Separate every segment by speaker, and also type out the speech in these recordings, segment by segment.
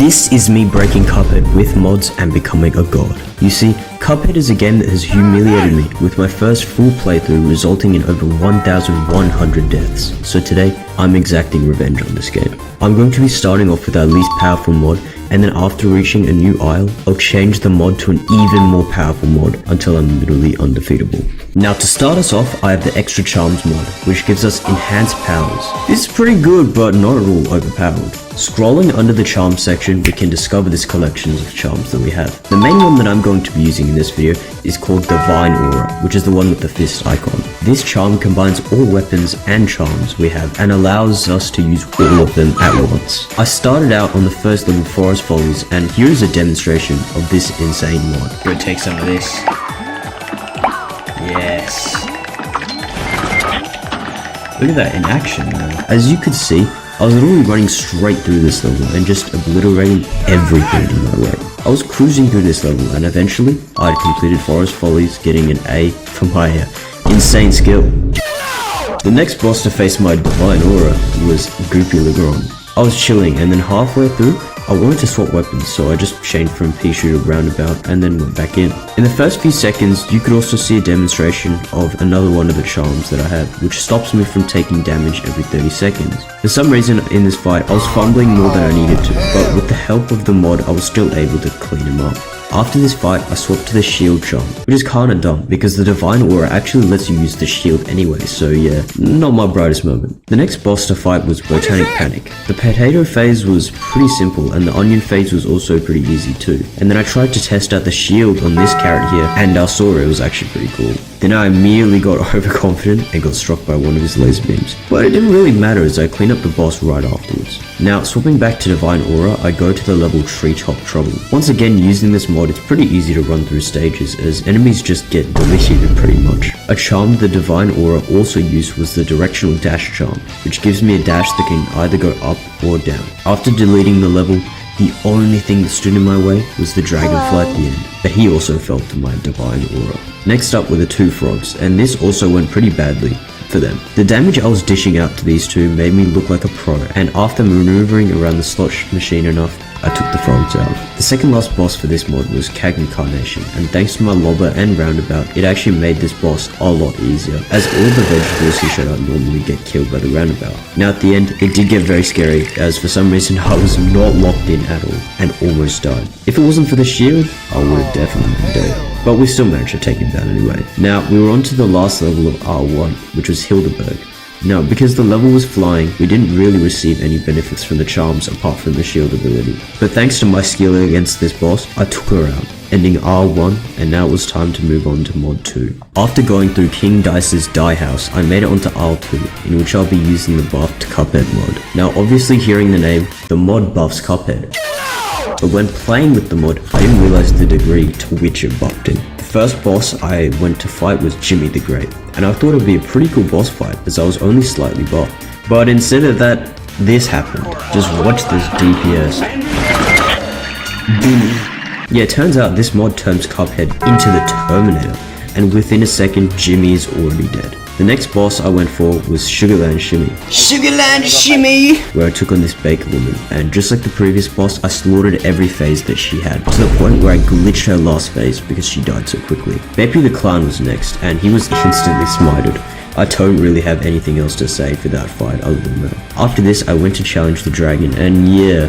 Speaker 1: This is me breaking Cuphead with mods and becoming a god. You see, Cuphead is a game that has humiliated me, with my first full playthrough resulting in over 1,100 deaths. So today, I'm exacting revenge on this game. I'm going to be starting off with our least powerful mod, and then after reaching a new isle, I'll change the mod to an even more powerful mod until I'm literally undefeatable. Now to start us off, I have the extra charms mod, which gives us enhanced powers. This is pretty good, but not at all overpowered. Scrolling under the charms section, we can discover this collection of charms that we have. The main one that I'm going to be using in this video is called Divine Aura, which is the one with the fist icon. This charm combines all weapons and charms we have and allows us to use all of them at once. I started out on the first level Forest Follies, and here is a demonstration of this insane mod. Go take some of this. Yes. Look at that in action now. As you could see, I was literally running straight through this level and just obliterating everything in my way. I was cruising through this level and eventually I had completed Forest Follies, getting an A for my insane skill. The next boss to face my Divine Aura was Goopy Legrand. I was chilling and then halfway through, I wanted to swap weapons, so I just changed from Pichu to Roundabout and then went back in. In the first few seconds, you could also see a demonstration of another one of the charms that I have, which stops me from taking damage every 30 seconds. For some reason in this fight, I was fumbling more than I needed to, but with the help of the mod, I was still able to clean him up. After this fight, I swapped to the shield charm, which is kinda dumb because the Divine Aura actually lets you use the shield anyway, so yeah, not my brightest moment. The next boss to fight was Botanic Panic. The potato phase was pretty simple and the onion phase was also pretty easy too. And then I tried to test out the shield on this carrot here and I saw it was actually pretty cool. Then I immediately got overconfident and got struck by one of his laser beams. But it didn't really matter as I cleaned up the boss right afterwards. Now, swapping back to Divine Aura, I go to the level Treetop Trouble. Once again, using this mod, it's pretty easy to run through stages as enemies just get deleted pretty much. A charm the Divine Aura also used was the Directional Dash charm, which gives me a dash that can either go up or down. After deleting the level, the only thing that stood in my way was the Dragonfly at the end, but he also fell to my Divine Aura. Next up were the two frogs, and this also went pretty badly for them. The damage I was dishing out to these two made me look like a pro, and after maneuvering around the slot machine enough, I took the frogs out. The second last boss for this mod was Kagn Carnation, and thanks to my lobber and roundabout, it actually made this boss a lot easier, as all the vegetables he shot out normally get killed by the roundabout. Now at the end, it did get very scary, as for some reason I was not locked in at all, and almost died. If it wasn't for the shield, I would have definitely been dead. But we still managed to take him down anyway. Now, we were on to the last level of R1, which was Hildeberg. Now, because the level was flying, we didn't really receive any benefits from the charms apart from the shield ability. But thanks to my skill against this boss, I took her out, ending R1, and now it was time to move on to mod 2. After going through King Dice's Die House, I made it onto R2, in which I'll be using the buffed Cuphead mod. Now, obviously hearing the name, the mod buffs Cuphead. But when playing with the mod, I didn't realize the degree to which it buffed him. The first boss I went to fight was Jimmy the Great, and I thought it would be a pretty cool boss fight as I was only slightly buffed. But instead of that, this happened. Just watch this DPS. Yeah, it turns out this mod turns Cuphead into the Terminator, and within a second, Jimmy is already dead. The next boss I went for was Sugarland Shimmy. Sugarland Shimmy! Where I took on this baker woman, and just like the previous boss, I slaughtered every phase that she had, to the point where I glitched her last phase because she died so quickly. Bepi the Clown was next, and he was instantly smited. I don't really have anything else to say for that fight other than that. After this, I went to challenge the dragon, and yeah,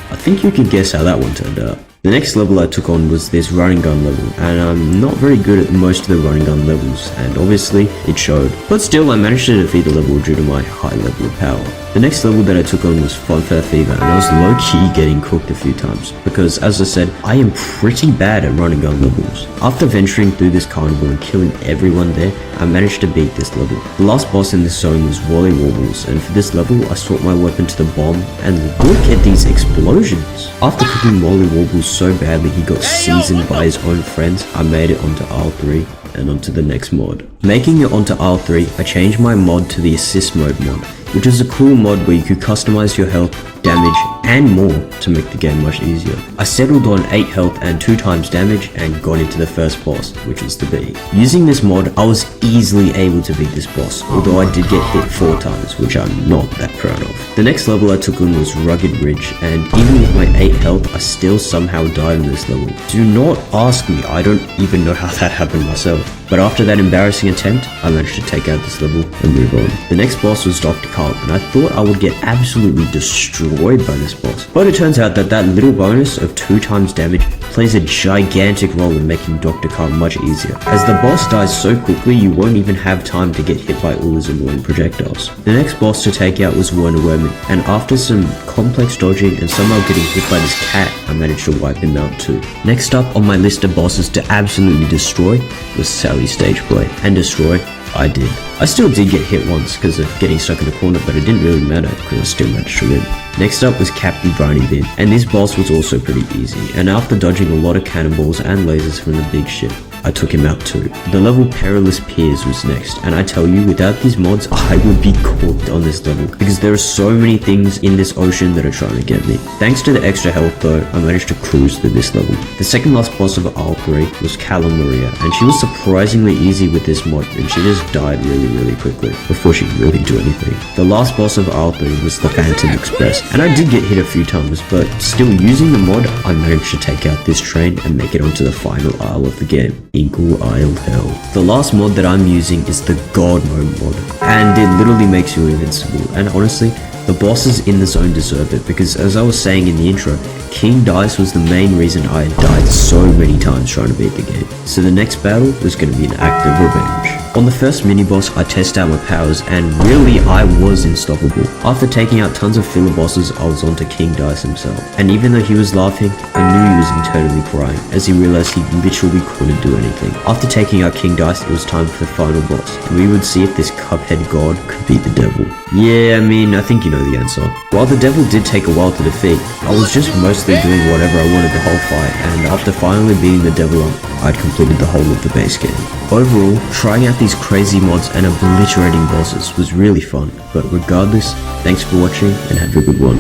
Speaker 1: I think you can guess how that one turned out. The next level I took on was this running gun level, and I'm not very good at most of the running gun levels, and obviously it showed. But still, I managed to defeat the level due to my high level of power. The next level that I took on was Funfair Fever, and I was low-key getting cooked a few times, because as I said, I am pretty bad at running gun levels. After venturing through this carnival and killing everyone there, I managed to beat this level. The last boss in this zone was Wally Warbles, and for this level, I swapped my weapon to the bomb, and look at these explosions! After cooking Wally Warbles so badly he got seasoned by his own friends, I made it onto R3 and onto the next mod. Making it onto R3, I changed my mod to the assist mode mod. which is a cool mod where you could customize your health, damage, and more to make the game much easier. I settled on 8 health and 2 times damage and got into the first boss, which is the bee. Using this mod, I was easily able to beat this boss, although I did get hit 4 times, which I'm not that proud of. The next level I took on was Rugged Ridge, and even with my 8 health, I still somehow died in this level. Do not ask me, I don't even know how that happened myself. But after that embarrassing attempt, I managed to take out this level and move on. The next boss was Dr. Carl, and I thought I would get absolutely destroyed by this boss. But it turns out that that little bonus of 2 times damage plays a gigantic role in making Dr. Carl much easier, as the boss dies so quickly you won't even have time to get hit by all his annoying projectiles. The next boss to take out was Werner Werman, and after some complex dodging and somehow getting hit by this cat, I managed to wipe him out too. Next up on my list of bosses to absolutely destroy was Sally Stageplay, and destroy I did. I still did get hit once because of getting stuck in the corner, but it didn't really matter because I still managed to win. Next up was Captain Briny Bean, and this boss was also pretty easy, and after dodging a lot of cannonballs and lasers from the big ship, I took him out too. The level Perilous Piers was next, and I tell you, without these mods, I would be cooked on this level, because there are so many things in this ocean that are trying to get me. Thanks to the extra health though, I managed to cruise through this level. The second last boss of Isle 3 was Callum Maria, and she was surprisingly easy with this mod, and she just died really quickly, before she could really do anything. The last boss of Isle 3 was the Phantom Express, and I did get hit a few times, but still using the mod, I managed to take out this train and make it onto the final isle of the game. Eagle Isle Hell. The last mod that I'm using is the God Mode mod, and it literally makes you invincible, and honestly, the bosses in the zone deserve it, because as I was saying in the intro, King Dice was the main reason I had died so many times trying to beat the game. So the next battle was going to be an act of revenge. On the first mini-boss, I tested out my powers, and really I was unstoppable. After taking out tons of filler bosses, I was onto King Dice himself. And even though he was laughing, I knew he was internally crying, as he realized he literally couldn't do anything. After taking out King Dice, it was time for the final boss, and we would see if this Cuphead god could beat the devil. Yeah, I think you know the answer. While the devil did take a while to defeat, I was just mostly doing whatever I wanted the whole fight, and after finally beating the devil up, I'd completed the whole of the base game. Overall, trying out these crazy mods and obliterating bosses was really fun, but regardless, thanks for watching and have a good one.